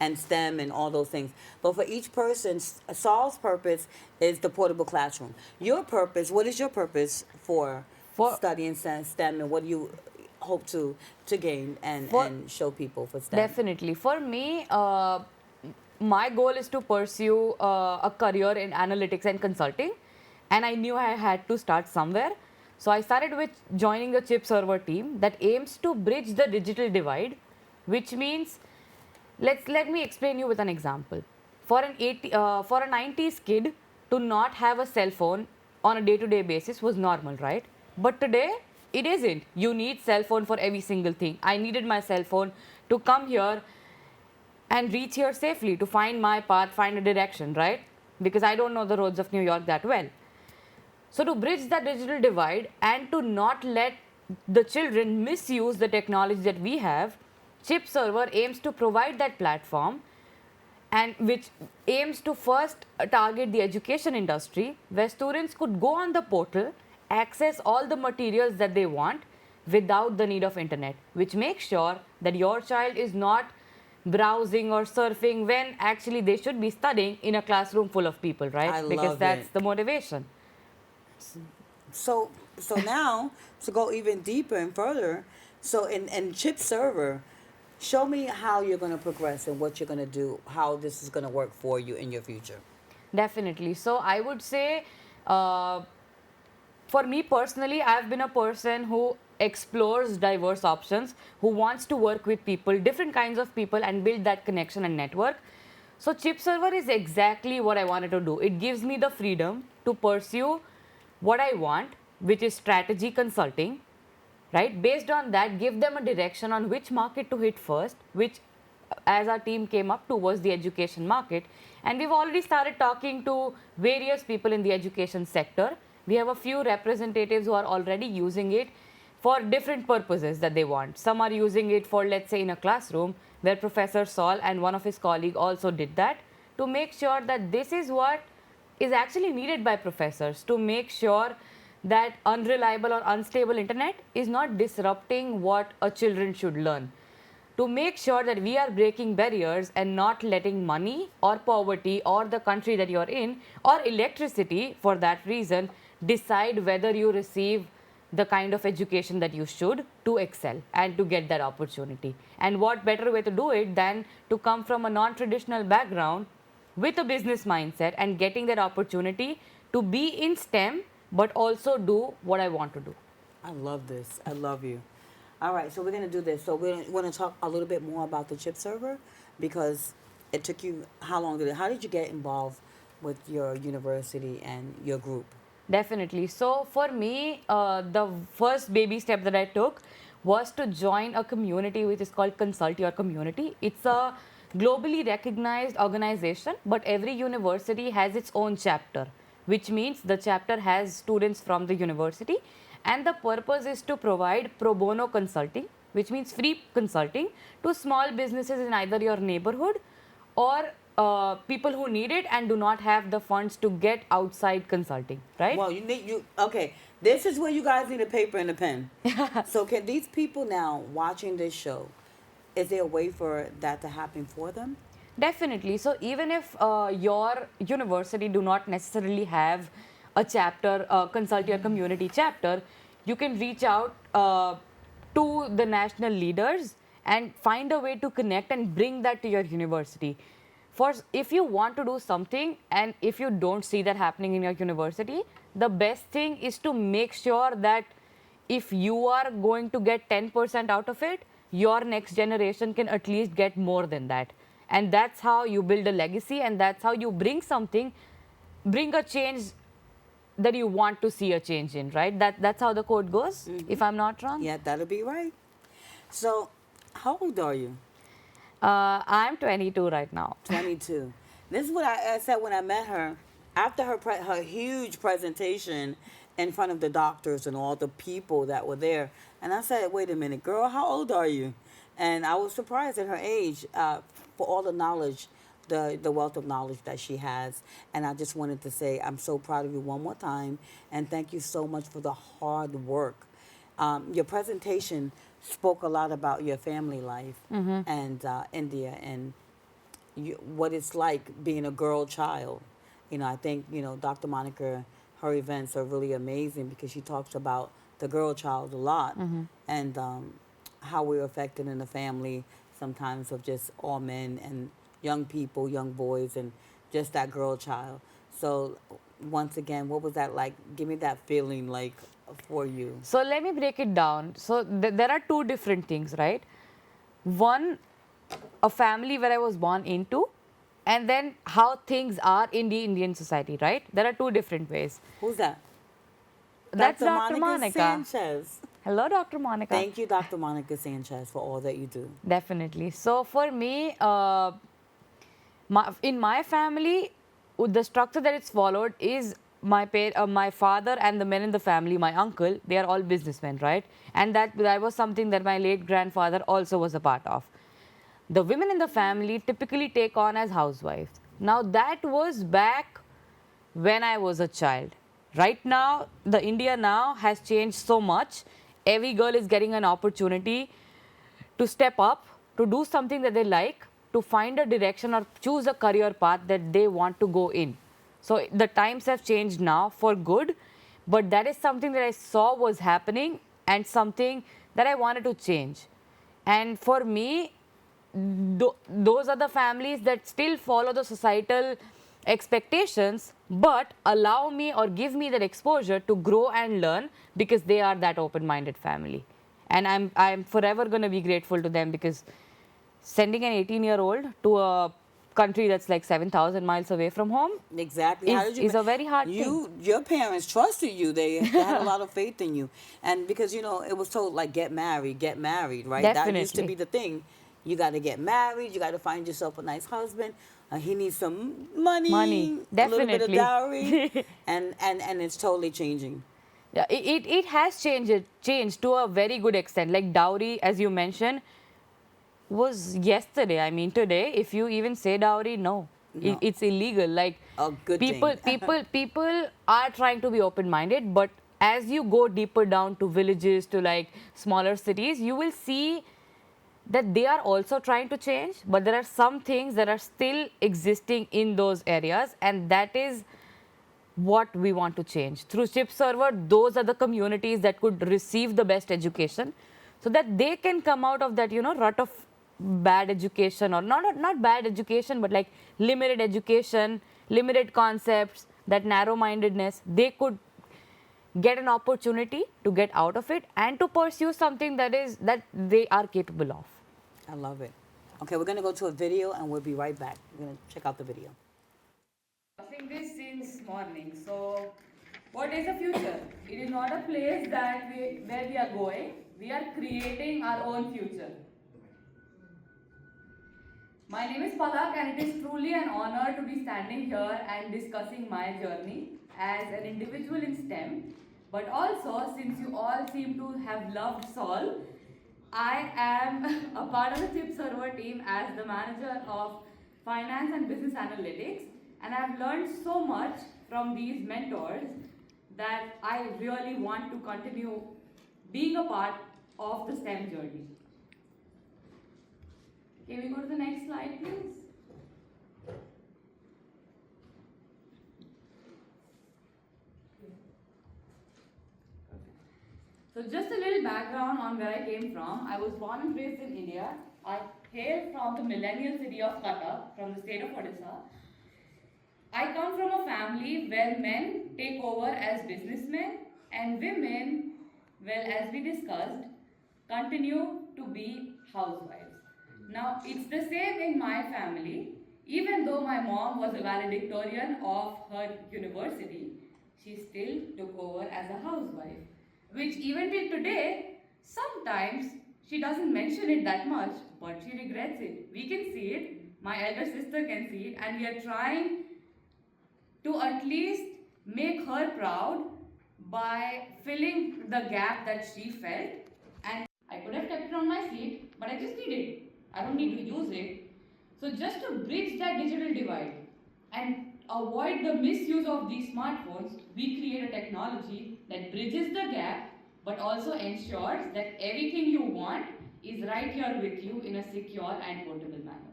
A: and STEM and all those things. But for each person, Saul's purpose is the portable classroom. Your purpose, what is your purpose for
I: For-
A: studying STEM, and what do you hope to gain
I: For-
A: and show people for STEM?
I: Definitely. For me, my goal is to pursue a career in analytics and consulting. And I knew I had to start somewhere. So I started with joining the chip server team that aims to bridge the digital divide, which means, let me explain you with an example. For for a 90s kid to not have a cell phone on a day-to-day basis was normal, right? But today it isn't. You need cell phone for every single thing. I needed my cell phone to come here and reach here safely, to find my path, find a direction, right? Because I don't know the roads of New York that well. So to bridge that digital divide and to not let the children misuse the technology that we have, Chip Server aims to provide that platform, and which aims to first target the education industry, where students could go on the portal, access all the materials that they want without the need of internet, which makes sure that your child is not browsing or surfing when actually they should be studying in a classroom full of people, right?
A: I
I: Because
A: love
I: that's
A: it.
I: the motivation.
A: So now to go even deeper and further, so in chip server, show me how you're going to progress and what you're going to do, how this is going to work for you in your future.
I: Definitely. So I would say, for me personally, I've been a person who explores diverse options, who wants to work with people, different kinds of people, and build that connection and network. So chip server is exactly what I wanted to do. It gives me the freedom to pursue what I want, which is strategy consulting, right? Based on that, give them a direction on which market to hit first, which as our team came up to was the education market. And we've already started talking to various people in the education sector. We have a few representatives who are already using it for different purposes that they want. Some are using it for, let's say, in a classroom, where Professor Saul and one of his colleagues also did that, to make sure that this is what is actually needed by professors, to make sure that unreliable or unstable internet is not disrupting what a children should learn, to make sure that we are breaking barriers and not letting money or poverty or the country that you're in or electricity for that reason decide whether you receive the kind of education that you should to excel and to get that opportunity. And what better way to do it than to come from a non-traditional background with a business mindset and getting that opportunity to be in STEM but also do what I want to do.
A: I love this. I love you. All right, so we're going to do this. So we're going to talk a little bit more about the chip server, because it took you, how did you get involved with your university and your group?
I: Definitely. So for me, the first baby step that I took was to join a community which is called Consult Your Community. It's a globally recognized organization, but every university has its own chapter, which means the chapter has students from the university, and the purpose is to provide pro bono consulting, which means free consulting, to small businesses in either your neighborhood or people who need it and do not have the funds to get outside consulting, right?
A: Well, okay. This is where you guys need a paper and a pen. So can these people now watching this show, is there a way for that to happen for them?
I: Definitely. So even if your university do not necessarily have a chapter, consult your community chapter, you can reach out to the national leaders and find a way to connect and bring that to your university. If you want to do something and if you don't see that happening in your university, the best thing is to make sure that if you are going to get 10% out of it, your next generation can at least get more than that. And that's how you build a legacy, and that's how you bring a change that you want to see a change in, right? That's how the code goes, if I'm not wrong.
A: Yeah, that'll be right. So, how old are you?
I: I'm 22 right now.
A: 22. This is what I said when I met her. After her huge presentation in front of the doctors and all the people that were there, and I said, "Wait a minute, girl, how old are you?" And I was surprised at her age, for all the knowledge, the wealth of knowledge that she has. And I just wanted to say, I'm so proud of you one more time, and thank you so much for the hard work. Your presentation spoke a lot about your family life and India and what it's like being a girl child. I think, Dr. Monica, her events are really amazing because she talks about the girl child a lot and how we're affected in the family sometimes of just all men and young people, young boys, and just that girl child. So, once again, what was that like? Give me that feeling like for you.
I: So let me break it down. So there are two different things, right? One, a family where I was born into, and then how things are in the Indian society, right? There are two different ways.
A: Who's that?
I: That's
A: Dr.
I: Dr. Monica.
A: Sanchez.
I: Hello, Dr. Monica.
A: Thank you, Dr. Monica Sanchez, for all that you do.
I: Definitely. So for me, in my family, the structure that it's followed is my father and the men in the family, my uncle, they are all businessmen, right? And that was something that my late grandfather also was a part of. The women in the family typically take on as housewives. Now that was back when I was a child. Right now, the India now has changed so much. Every girl is getting an opportunity to step up, to do something that they like, to find a direction or choose a career path that they want to go in. So the times have changed now for good, but that is something that I saw was happening and something that I wanted to change. And for me, those are the families that still follow the societal expectations but allow me or give me that exposure to grow and learn because they are that open-minded family. And I'm forever going to be grateful to them because sending an 18-year-old to a country that's like 7,000 miles away from home
A: Exactly.
I: is a very hard thing.
A: Your parents trusted you. They had a lot of faith in you. And because, it was told, like, get married, right? That used to
I: Definitely.
A: be the thing. You got to get married. You got to find yourself a nice husband. He needs some money, a little bit of
I: Definitely.
A: dowry. and it's totally changing.
I: Yeah, it has changed to a very good extent. Like dowry, as you mentioned, was yesterday. I mean, today, if you even say dowry, no,
A: No.
I: it's illegal. Like
A: A good
I: people,
A: thing.
I: people are trying to be open-minded, but as you go deeper down to villages, to like smaller cities, you will see that they are also trying to change, but there are some things that are still existing in those areas, and that is what we want to change. Through Chip Server, those are the communities that could receive the best education so that they can come out of that, rut of bad education, or not bad education, but like limited education, limited concepts, that narrow-mindedness. They could get an opportunity to get out of it and to pursue something that they are capable of.
A: I love it. Okay, we're going to go to a video and we'll be right back. We're going to check out the video.
I: Watching this since morning. So, what is the future? It is not a place where we are going. We are creating our own future. My name is Palak, and it is truly an honor to be standing here and discussing my journey as an individual in STEM. But also, since you all seem to have loved Sol, I am a part of the Chip Server team as the manager of finance and business analytics, and I've learned so much from these mentors that I really want to continue being a part of the STEM journey. Can we go to the next slide, please? So just a little background on where I came from. I was born and raised in India. I hail from the millennial city of Cuttack, from the state of Odisha. I come from a family where men take over as businessmen and women, well, as we discussed, continue to be housewives. Now, it's the same in my family. Even though my mom was a valedictorian of her university, she still took over as a housewife, which even till today, sometimes she doesn't mention it that much, but she regrets it. We can see it, my elder sister can see it, and we are trying to at least make her proud by filling the gap that she felt. And I could have kept it on my seat, but I just need it. I don't need to use it. So just to bridge that digital divide and avoid the misuse of these smartphones, we create a technology that bridges the gap but also ensures that everything you want is right here with you in a secure and portable manner.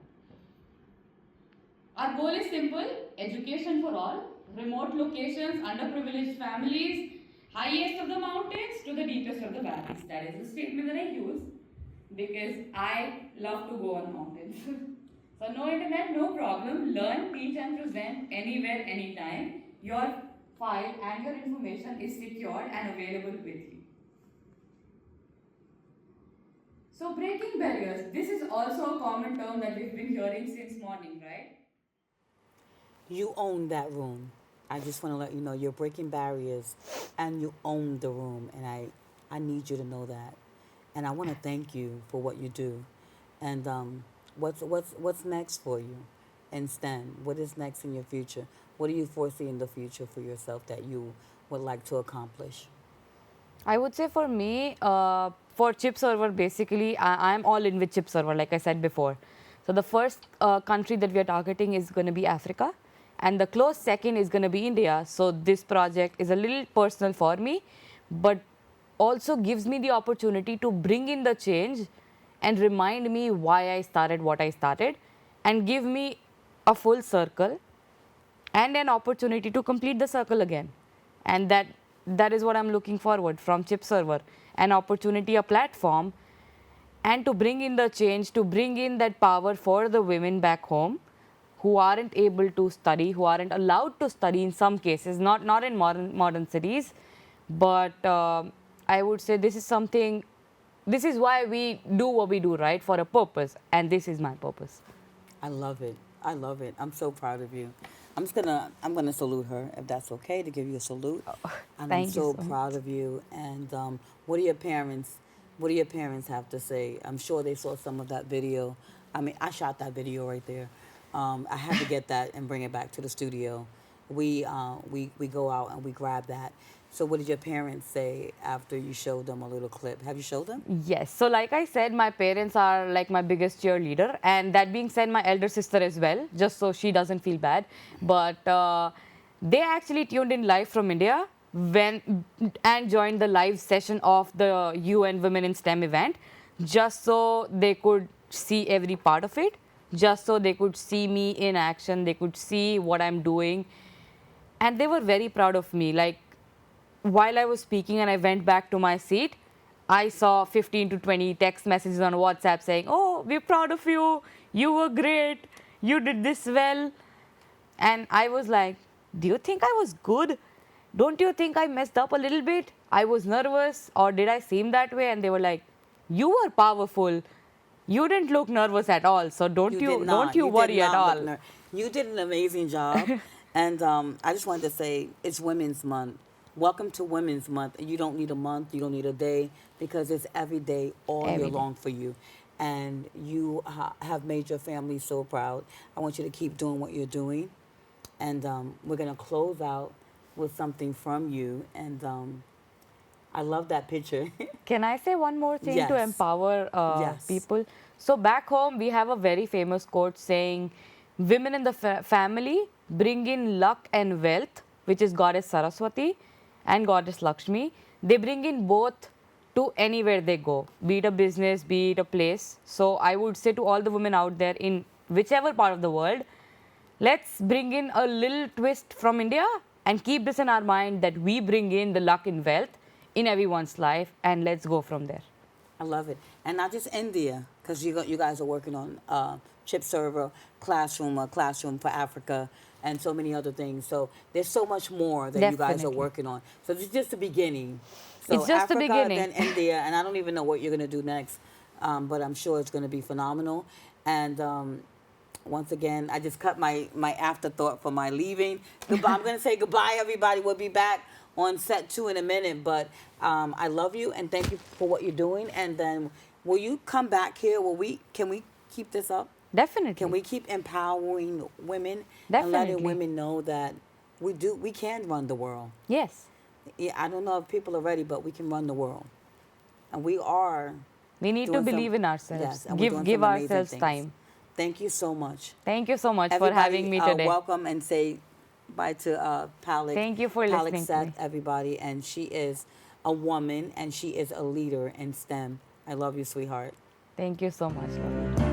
I: Our goal is simple: education for all, remote locations, underprivileged families, highest of the mountains to the deepest of the valleys. That is the statement that I use because I love to go on mountains. So, no internet, no problem. Learn, teach, and present anywhere, anytime. Your file and your information is secured and available with you. So, breaking barriers. This is also a common term that we've been hearing since morning, right?
A: You own that room. I just want to let you know you're breaking barriers and you own the room. And I need you to know that. And I want to thank you for what you do. And what's next for you in STEM? What is next in your future? What do you foresee in the future for yourself that you would like to accomplish?
I: I would say for me, for chip server, basically, I'm all in with chip server, like I said before. So the first country that we are targeting is going to be Africa, and the close second is going to be India. So this project is a little personal for me, but also gives me the opportunity to bring in the change and remind me why I started what I started, and give me a full circle and an opportunity to complete the circle again. And that is what I'm looking forward from chip server: an opportunity, a platform, and to bring in the change, to bring in that power for the women back home who aren't able to study, who aren't allowed to study in some cases, not in modern cities, but I would say this is something, this is why we do what we do, right, for a purpose, and this is my purpose.
A: I love it. I love it. I'm so proud of you. I'm gonna salute her if that's okay to give you a salute. And I'm
I: Thank you
A: so
I: so
A: proud of you. And what do your parents have to say? I'm sure they saw some of that video. I mean, I shot that video right there. I had to get that and bring it back to the studio. We go out and we grab that. So what did your parents say after you showed them a little clip? Have you showed them?
I: Yes. So like I said, my parents are like my biggest cheerleader. And that being said, my elder sister as well, just so she doesn't feel bad. But they actually tuned in live from India and joined the live session of the UN Women in STEM event, just so they could see every part of it, just so they could see me in action, they could see what I'm doing. And they were very proud of me. Like, while I was speaking and I went back to my seat, I saw 15 to 20 text messages on WhatsApp saying, "Oh, we're proud of you. You were great. You did this well." And I was like, "Do you think I was good? Don't you think I messed up a little bit? I was nervous, or did I seem that way?" And they were like, "You were powerful. You didn't look nervous at all. So don't you
A: did
I: worry at
A: not look
I: all."
A: You did an amazing job. And I just wanted to say it's Women's Month. Welcome to Women's Month. You don't need a month, you don't need a day, because it's every day, all
I: Every
A: year
I: day.
A: long for you. And you have made your family so proud. I want you to keep doing what you're doing. And we're going to close out with something from you. And I love that picture.
I: Can I say one more thing to
A: Yes.
I: empower
A: Yes.
I: people? So back home, we have a very famous quote saying, "Women in the family bring in luck and wealth," which is Goddess Saraswati and Goddess Lakshmi. They bring in both to anywhere they go, be it a business, be it a place. So I would say to all the women out there in whichever part of the world, let's bring in a little twist from India and keep this in our mind that we bring in the luck and wealth in everyone's life, and let's go from there.
A: I love it. And not just India, because you guys are working on chip server, classroom, a classroom for Africa, and so many other things. So there's so much more that you guys are
I: Definitely.
A: working on. So this is just the beginning. So
I: It's just the
A: Africa,
I: beginning.
A: then India, and I don't even know what you're going to do next, but I'm sure it's going to be phenomenal. And once again, I just cut my afterthought for my leaving. Goodbye. I'm going to say goodbye, everybody. We'll be back on set 2 in a minute, but I love you and thank you for what you're doing. And then will you come back here? Can we keep this up?
I: Definitely.
A: Can we keep empowering women and letting
I: Definitely.
A: women know that we can run the world?
I: Yes.
A: Yeah, I don't know if people are ready, but we can run the world. And we are.
I: We need to
A: doing
I: believe in
A: yes,
I: ourselves.
A: and we're doing
I: Give
A: some amazing
I: ourselves
A: things.
I: time.
A: Thank you so much.
I: Thank you so much for
A: Everybody,
I: having me today.
A: welcome and say bye to Palak.
I: Thank you for
A: Palak
I: listening to
A: Seth,
I: me.
A: everybody, and she is a woman and she is a leader in STEM. I love you, sweetheart.
I: Thank you so much. Love you.